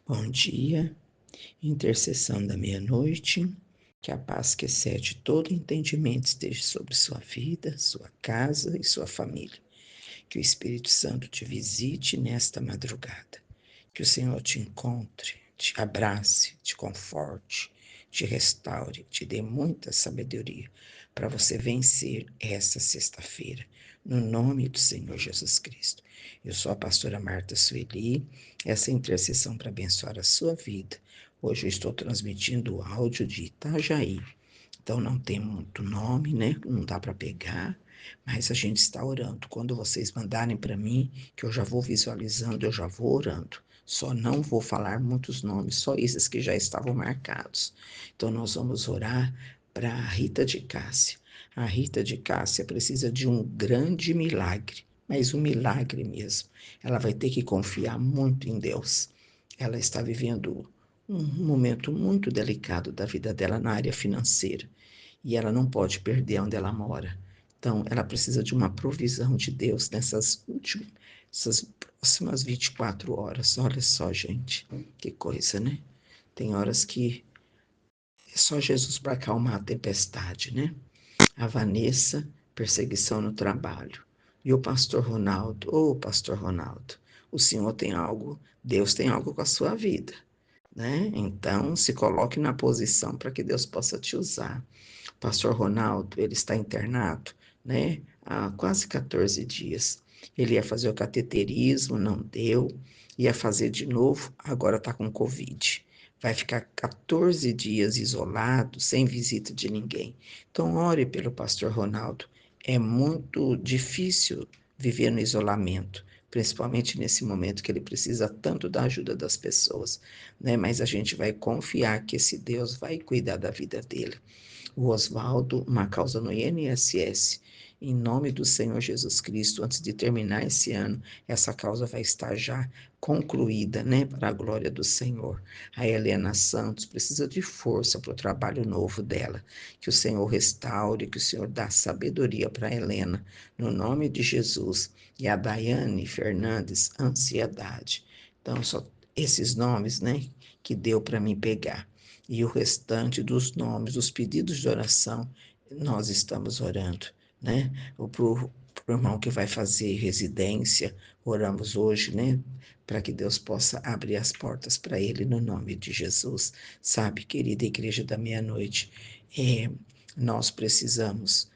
Bom dia, intercessão da meia-noite, que a paz que excede todo entendimento esteja sobre sua vida, sua casa e sua família. Que o Espírito Santo te visite nesta madrugada. Que o Senhor te encontre, te abrace, te conforte, te restaure, te dê muita sabedoria para você vencer esta sexta-feira, no nome do Senhor Jesus Cristo. Eu sou a pastora Marta Sueli, essa intercessão para abençoar a sua vida. Hoje eu estou transmitindo o áudio de Itajaí, então não tem muito nome, né? Não dá para pegar, mas a gente está orando. Quando vocês mandarem para mim, que eu já vou visualizando, eu já vou orando. Só não vou falar muitos nomes, só esses que já estavam marcados. Então nós vamos orar para a Rita de Cássia. A Rita de Cássia precisa de um grande milagre, mas um milagre mesmo. Ela vai ter que confiar muito em Deus. Ela está vivendo um momento muito delicado da vida dela na área financeira e ela não pode perder onde ela mora. Então, ela precisa de uma provisão de Deus essas próximas 24 horas. Olha só, gente, que coisa, né? Tem horas que é só Jesus para acalmar a tempestade, né? A Vanessa, perseguição no trabalho. E o pastor Ronaldo, pastor Ronaldo, o senhor tem algo, Deus tem algo com a sua vida, né? Então, se coloque na posição para que Deus possa te usar. Pastor Ronaldo, ele está internado, né? Há quase 14 dias. Ele ia fazer o cateterismo, não deu. Ia fazer de novo, agora está com Covid. Vai ficar 14 dias isolado, sem visita de ninguém. Então, ore pelo pastor Ronaldo. É muito difícil viver no isolamento, principalmente nesse momento que ele precisa tanto da ajuda das pessoas, né? Mas a gente vai confiar que esse Deus vai cuidar da vida dele. O Oswaldo, uma causa no INSS. Em nome do Senhor Jesus Cristo, antes de terminar esse ano, essa causa vai estar já concluída, né, para a glória do Senhor. A Helena Santos precisa de força para o trabalho novo dela. Que o Senhor restaure, que o Senhor dá sabedoria para a Helena, no nome de Jesus. E a Daiane Fernandes, ansiedade. Então, só esses nomes, né, que deu para mim pegar. E o restante dos nomes, dos pedidos de oração, nós estamos orando, né? Para o irmão que vai fazer residência, oramos hoje, né? Para que Deus possa abrir as portas para ele no nome de Jesus. Sabe, querida igreja da meia-noite, nós precisamos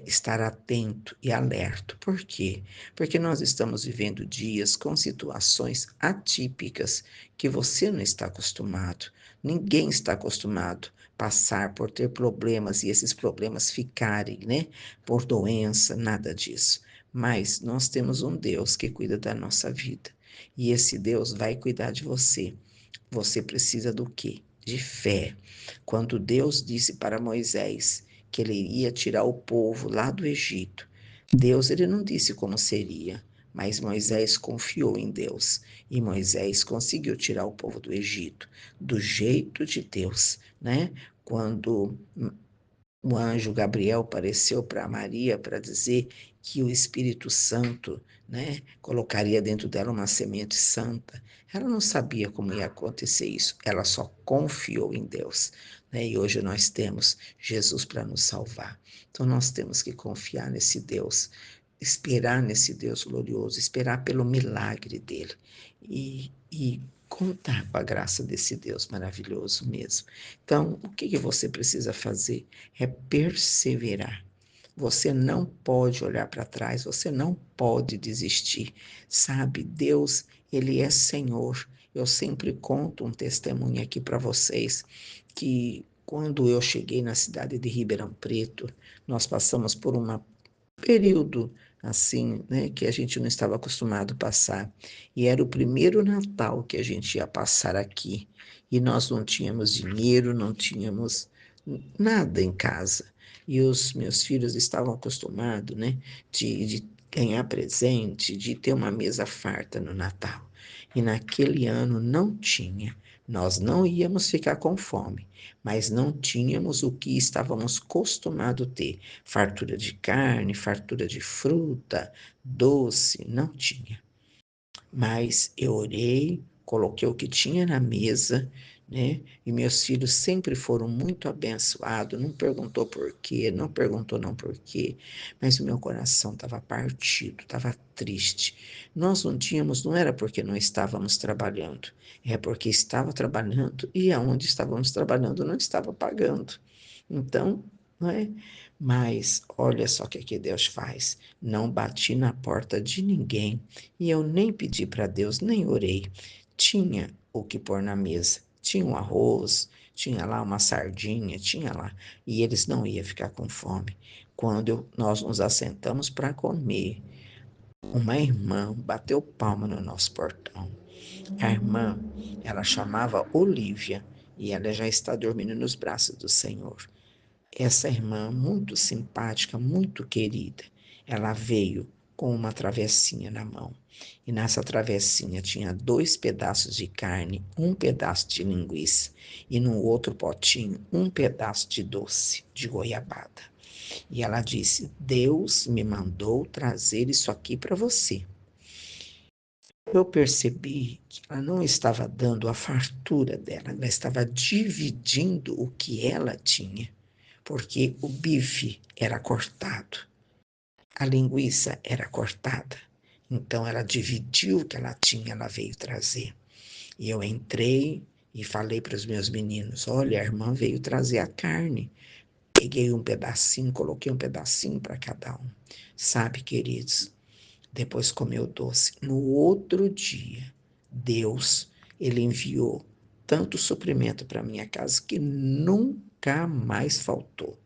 estar atento e alerta. Por quê? Porque nós estamos vivendo dias com situações atípicas que você não está acostumado. Ninguém está acostumado a passar por ter problemas e esses problemas ficarem, né? Por doença, nada disso. Mas nós temos um Deus que cuida da nossa vida. E esse Deus vai cuidar de você. Você precisa do quê? De fé. Quando Deus disse para Moisés que ele iria tirar o povo lá do Egito, Deus ele não disse como seria, mas Moisés confiou em Deus e Moisés conseguiu tirar o povo do Egito do jeito de Deus, né? Quando o anjo Gabriel apareceu para Maria para dizer que o Espírito Santo, né, colocaria dentro dela uma semente santa. Ela não sabia como ia acontecer isso, ela só confiou em Deus, né? E hoje nós temos Jesus para nos salvar. Então nós temos que confiar nesse Deus, esperar nesse Deus glorioso, esperar pelo milagre dele e contar com a graça desse Deus maravilhoso mesmo. Então, o que você precisa fazer? É perseverar. Você não pode olhar para trás, você não pode desistir. Sabe, Deus, Ele é Senhor. Eu sempre conto um testemunho aqui para vocês que quando eu cheguei na cidade de Ribeirão Preto, nós passamos por um período assim, né, que a gente não estava acostumado a passar. E era o primeiro Natal que a gente ia passar aqui. E nós não tínhamos dinheiro, não tínhamos nada em casa. E os meus filhos estavam acostumados, né, de ganhar presente, de ter uma mesa farta no Natal. E naquele ano não tinha. Nós não íamos ficar com fome, mas não tínhamos o que estávamos acostumados a ter. Fartura de carne, fartura de fruta, doce, não tinha. Mas eu orei, coloquei o que tinha na mesa, né? E meus filhos sempre foram muito abençoados, não perguntou por quê, não perguntou não por quê, mas o meu coração estava partido, estava triste. Nós não tínhamos, não era porque não estávamos trabalhando, é porque estava trabalhando e aonde estávamos trabalhando não estava pagando. Então, não é? Mas olha só o que Deus faz. Não bati na porta de ninguém e eu nem pedi para Deus, nem orei. Tinha o que pôr na mesa. Tinha um arroz, tinha lá uma sardinha, tinha lá. E eles não iam ficar com fome. Quando nós nos assentamos para comer, uma irmã bateu palma no nosso portão. A irmã, ela chamava Olívia e ela já está dormindo nos braços do Senhor. Essa irmã, muito simpática, muito querida, ela veio com uma travessinha na mão. E nessa travessinha tinha 2 pedaços de carne, um pedaço de linguiça e no outro potinho um pedaço de doce de goiabada. E ela disse: Deus me mandou trazer isso aqui para você. Eu percebi que ela não estava dando a fartura dela, ela estava dividindo o que ela tinha, porque o bife era cortado, a linguiça era cortada. Então ela dividiu o que ela tinha, ela veio trazer. E eu entrei e falei para os meus meninos: olha, a irmã veio trazer a carne. Peguei um pedacinho, coloquei um pedacinho para cada um. Sabe, queridos, depois comeu doce. No outro dia, Deus, ele enviou tanto suprimento para minha casa que nunca mais faltou.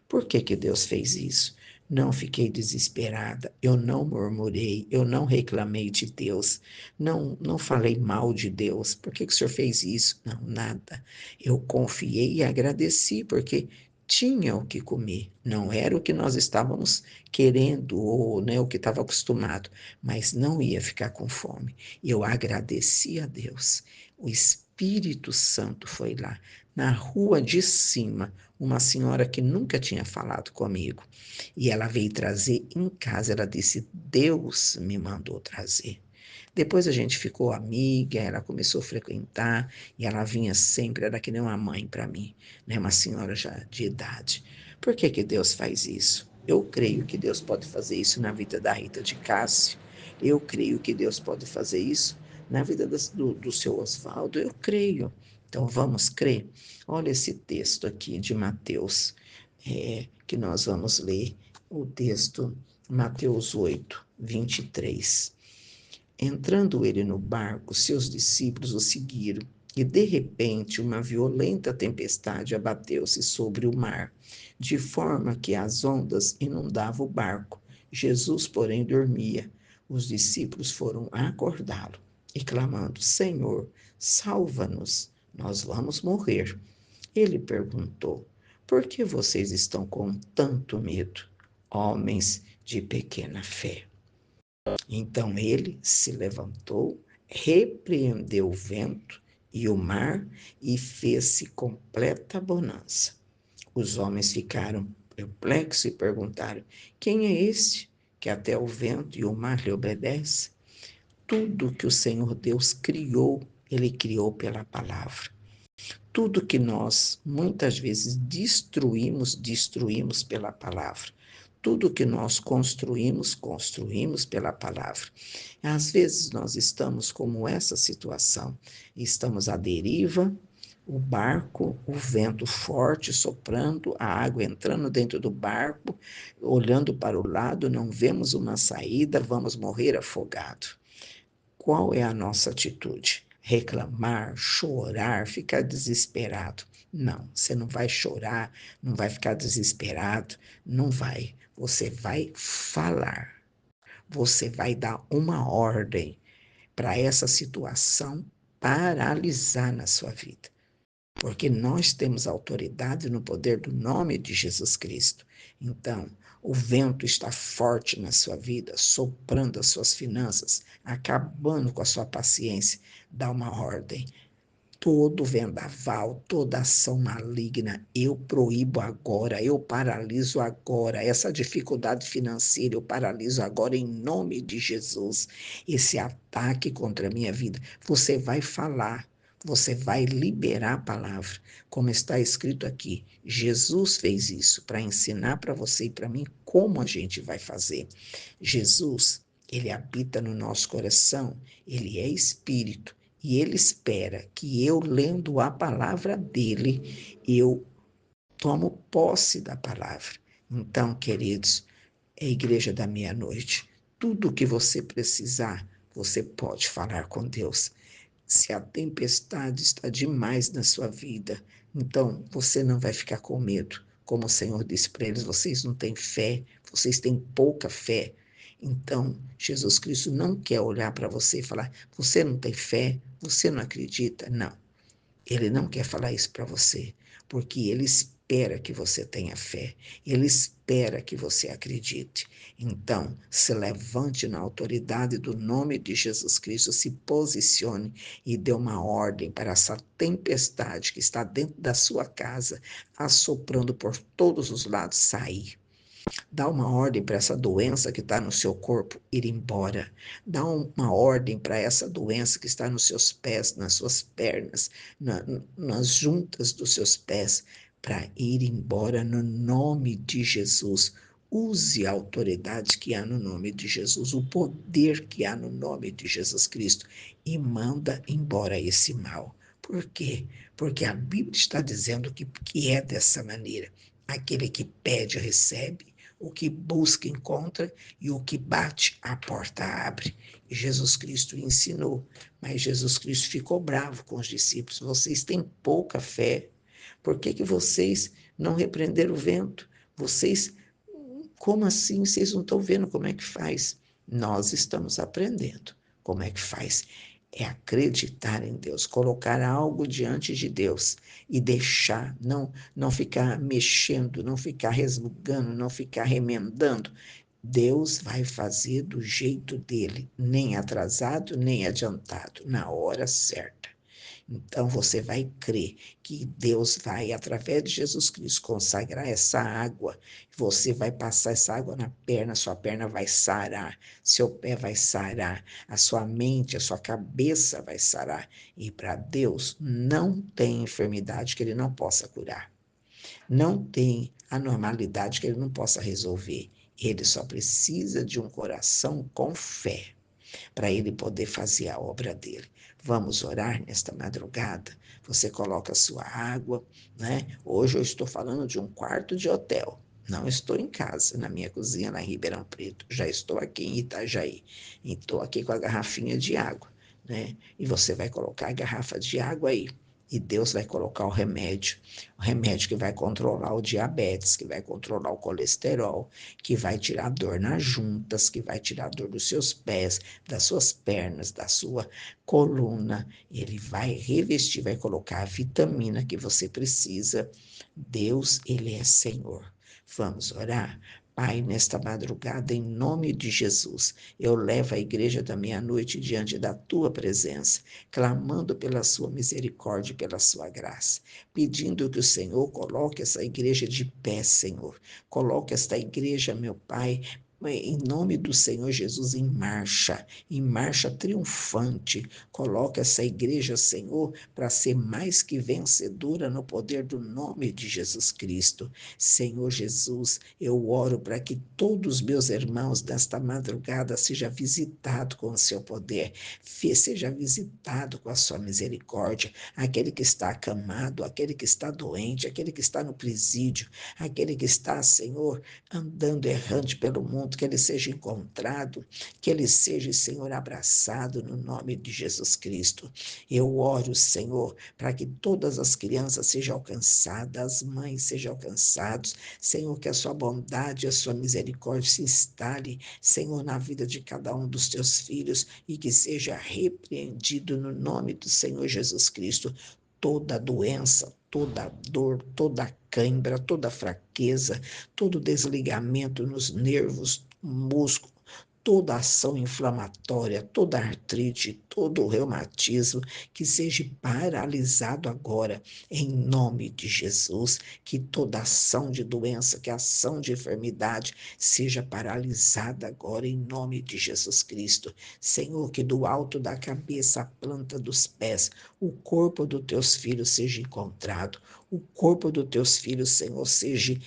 Por que que Deus fez isso? Não fiquei desesperada, eu não murmurei, eu não reclamei de Deus, não falei mal de Deus. Por que que o Senhor fez isso? Não, nada. Eu confiei e agradeci, porque tinha o que comer. Não era o que nós estávamos querendo ou, né, o que estava acostumado, mas não ia ficar com fome. Eu agradeci a Deus. O Espírito Santo foi lá, na rua de cima, uma senhora que nunca tinha falado comigo. E ela veio trazer em casa. Ela disse: Deus me mandou trazer. Depois a gente ficou amiga, ela começou a frequentar e ela vinha sempre, era que nem uma mãe para mim, né? Uma senhora já de idade. Por que que Deus faz isso? Eu creio que Deus pode fazer isso na vida da Rita de Cássio. Eu creio que Deus pode fazer isso na vida do seu Oswaldo. Eu creio. Então vamos crer. Olha esse texto aqui de Mateus, que nós vamos ler, o texto Mateus 8, 23. Entrando ele no barco, seus discípulos o seguiram, e de repente uma violenta tempestade abateu-se sobre o mar, de forma que as ondas inundavam o barco. Jesus, porém, dormia. Os discípulos foram acordá-lo e clamando: Senhor, salva-nos, nós vamos morrer. Ele perguntou: Por que vocês estão com tanto medo, homens de pequena fé? Então ele se levantou, repreendeu o vento e o mar e fez-se completa bonança. Os homens ficaram perplexos e perguntaram: Quem é este que até o vento e o mar lhe obedecem? Tudo que o Senhor Deus criou, ele criou pela palavra. Tudo que nós muitas vezes destruímos, destruímos pela palavra. Tudo que nós construímos, construímos pela palavra. Às vezes nós estamos como essa situação, estamos à deriva, o barco, o vento forte soprando, a água entrando dentro do barco, olhando para o lado, não vemos uma saída, vamos morrer afogado. Qual é a nossa atitude? Reclamar, chorar, ficar desesperado? Não, você não vai chorar, não vai ficar desesperado, não vai. Você vai falar, você vai dar uma ordem para essa situação paralisar na sua vida. Porque nós temos autoridade no poder do nome de Jesus Cristo. Então, o vento está forte na sua vida, soprando as suas finanças, acabando com a sua paciência. Dá uma ordem. Todo vendaval, toda ação maligna, eu proíbo agora, eu paraliso agora. Essa dificuldade financeira, eu paraliso agora em nome de Jesus. Esse ataque contra a minha vida, você vai falar, você vai liberar a palavra, como está escrito aqui. Jesus fez isso para ensinar para você e para mim como a gente vai fazer. Jesus, ele habita no nosso coração, ele é espírito. E ele espera que eu, lendo a palavra dele, eu tomo posse da palavra. Então, queridos, é a igreja da meia-noite. Tudo o que você precisar, você pode falar com Deus. Se a tempestade está demais na sua vida, então você não vai ficar com medo. Como o Senhor disse para eles, vocês não têm fé, vocês têm pouca fé. Então, Jesus Cristo não quer olhar para você e falar, você não tem fé, você não acredita. Não. Ele não quer falar isso para você, porque ele espera que você tenha fé, ele espera que você acredite. Então, se levante na autoridade do nome de Jesus Cristo, se posicione e dê uma ordem para essa tempestade que está dentro da sua casa, assoprando por todos os lados, sair. Dá uma ordem para essa doença que está no seu corpo ir embora. Dá uma ordem para essa doença que está nos seus pés, nas suas pernas, nas juntas dos seus pés, para ir embora no nome de Jesus. Use a autoridade que há no nome de Jesus, o poder que há no nome de Jesus Cristo e manda embora esse mal. Por quê? Porque a Bíblia está dizendo que é dessa maneira. Aquele que pede, recebe, o que busca, encontra, e o que bate, a porta abre. E Jesus Cristo ensinou, mas Jesus Cristo ficou bravo com os discípulos. Vocês têm pouca fé. Por que que vocês não repreenderam o vento? Vocês, como assim? Vocês não estão vendo como é que faz? Nós estamos aprendendo como é que faz. É acreditar em Deus, colocar algo diante de Deus e deixar, não ficar mexendo, não ficar resmungando, não ficar remendando. Deus vai fazer do jeito dele, nem atrasado, nem adiantado, na hora certa. Então você vai crer que Deus vai, através de Jesus Cristo, consagrar essa água. Você vai passar essa água na perna, sua perna vai sarar, seu pé vai sarar, a sua mente, a sua cabeça vai sarar. E para Deus não tem enfermidade que Ele não possa curar. Não tem anormalidade que Ele não possa resolver. Ele só precisa de um coração com fé para ele poder fazer a obra dele. Vamos orar nesta madrugada? Você coloca a sua água, né? Hoje eu estou falando de um quarto de hotel. Não estou em casa, na minha cozinha, lá em Ribeirão Preto. Já estou aqui em Itajaí. E estou aqui com a garrafinha de água, né? E você vai colocar a garrafa de água aí. E Deus vai colocar o remédio que vai controlar o diabetes, que vai controlar o colesterol, que vai tirar dor nas juntas, que vai tirar dor dos seus pés, das suas pernas, da sua coluna. Ele vai revestir, vai colocar a vitamina que você precisa. Deus, ele é Senhor. Vamos orar? Pai, nesta madrugada, em nome de Jesus, eu levo a igreja da meia-noite diante da tua presença, clamando pela sua misericórdia e pela sua graça, pedindo que o Senhor coloque essa igreja de pé, Senhor. Coloque esta igreja, meu Pai, em nome do Senhor Jesus, em marcha triunfante. Coloca essa igreja, Senhor, para ser mais que vencedora no poder do nome de Jesus Cristo. Senhor Jesus, eu oro para que todos os meus irmãos desta madrugada sejam visitados com o seu poder, seja visitado com a sua misericórdia. Aquele que está acamado, aquele que está doente, aquele que está no presídio, aquele que está, Senhor, andando errante pelo mundo, que ele seja encontrado, que ele seja, Senhor, abraçado no nome de Jesus Cristo. Eu oro, Senhor, para que todas as crianças sejam alcançadas, as mães sejam alcançadas, Senhor, que a sua bondade, a sua misericórdia se instale, Senhor, na vida de cada um dos teus filhos e que seja repreendido no nome do Senhor Jesus Cristo toda doença, toda dor, toda cãibra, toda fraqueza, todo desligamento nos nervos, músculos, toda ação inflamatória, toda artrite, todo reumatismo, que seja paralisado agora, em nome de Jesus, que toda ação de doença, que ação de enfermidade seja paralisada agora, em nome de Jesus Cristo. Senhor, que do alto da cabeça à planta dos pés, o corpo dos teus filhos seja encontrado, o corpo dos teus filhos, Senhor, seja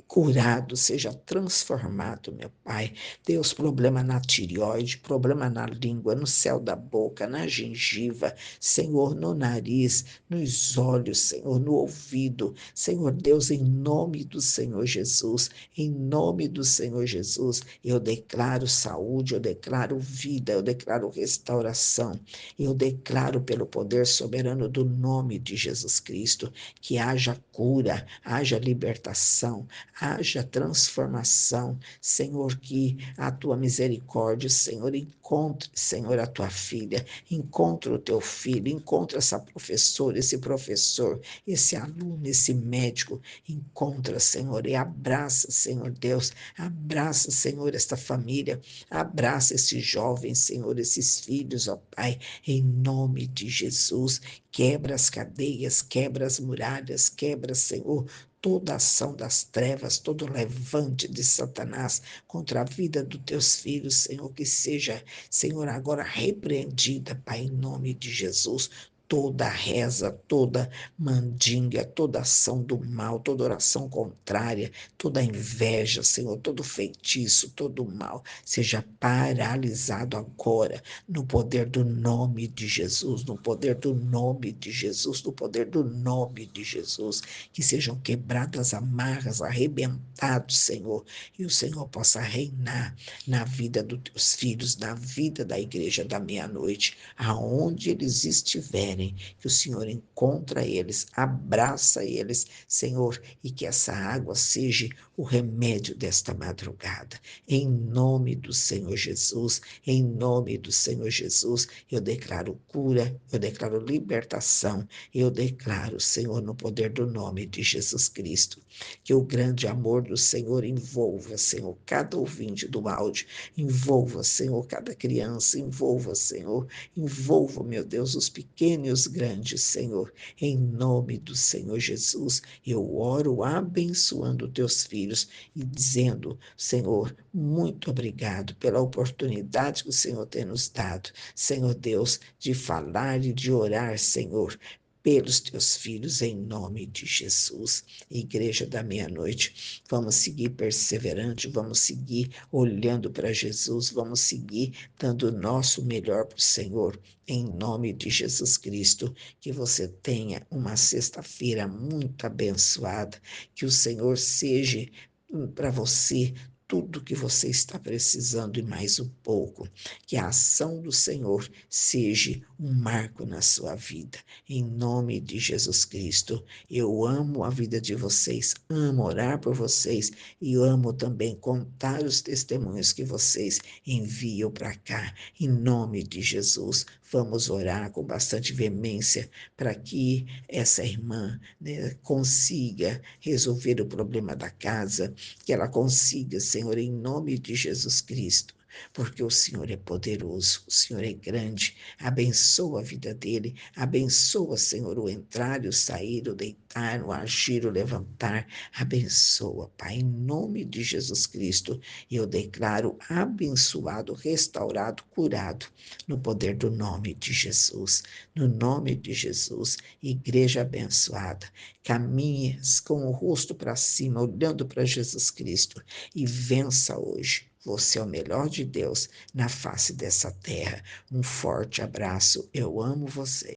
curado, seja transformado, meu Pai. Deus, problema na tireoide, problema na língua, no céu da boca, na gengiva, Senhor, no nariz, nos olhos, Senhor, no ouvido. Senhor Deus, em nome do Senhor Jesus, em nome do Senhor Jesus, eu declaro saúde, eu declaro vida, eu declaro restauração, eu declaro pelo poder soberano do nome de Jesus Cristo que haja cura, haja libertação, haja transformação, Senhor, que a tua misericórdia, Senhor, encontre, Senhor, a tua filha, encontre o teu filho, encontre essa professora, esse professor, esse aluno, esse médico, encontra, Senhor, e abraça, Senhor Deus, abraça, Senhor, esta família, abraça esses jovens, Senhor, esses filhos, ó Pai, em nome de Jesus, quebra as cadeias, quebra as muralhas, quebra, Senhor, toda ação das trevas, todo levante de Satanás contra a vida dos teus filhos, Senhor, que seja, Senhor, agora repreendida, Pai, em nome de Jesus. Toda reza, toda mandinga, toda ação do mal, toda oração contrária, toda inveja, Senhor, todo feitiço, todo mal, seja paralisado agora, no poder do nome de Jesus, no poder do nome de Jesus, no poder do nome de Jesus, que sejam quebradas amarras, arrebentados, Senhor, e o Senhor possa reinar na vida dos teus filhos, na vida da igreja da meia-noite, aonde eles estiverem, que o Senhor encontra eles, abraça eles, Senhor, e que essa água seja o remédio desta madrugada. Em nome do Senhor Jesus, em nome do Senhor Jesus, eu declaro cura, eu declaro libertação, eu declaro, Senhor, no poder do nome de Jesus Cristo, que o grande amor do Senhor envolva, Senhor, cada ouvinte do áudio, envolva, Senhor, cada criança, envolva, Senhor, envolva, meu Deus, os pequenos e os grandes, Senhor, em nome do Senhor Jesus, eu oro abençoando teus filhos e dizendo, Senhor, muito obrigado pela oportunidade que o Senhor tem nos dado, Senhor Deus, de falar e de orar, Senhor, pelos teus filhos, em nome de Jesus. Igreja da meia-noite, vamos seguir perseverante, vamos seguir olhando para Jesus, vamos seguir dando o nosso melhor para o Senhor, em nome de Jesus Cristo. Que você tenha uma sexta-feira muito abençoada, que o Senhor seja para você tudo que você está precisando e mais um pouco. Que a ação do Senhor seja um marco na sua vida. Em nome de Jesus Cristo, eu amo a vida de vocês, amo orar por vocês e amo também contar os testemunhos que vocês enviam para cá. Em nome de Jesus, vamos orar com bastante veemência para que essa irmã, né, consiga resolver o problema da casa, que ela consiga, Senhor, em nome de Jesus Cristo, porque o Senhor é poderoso, o Senhor é grande, abençoa a vida dele, abençoa, Senhor, o entrar e o sair, o deitar, o agir, o levantar, abençoa, Pai, em nome de Jesus Cristo, eu declaro abençoado, restaurado, curado, no poder do nome de Jesus, no nome de Jesus, igreja abençoada, caminhe com o rosto para cima, olhando para Jesus Cristo e vença hoje. Você é o melhor de Deus na face dessa terra. Um forte abraço. Eu amo você.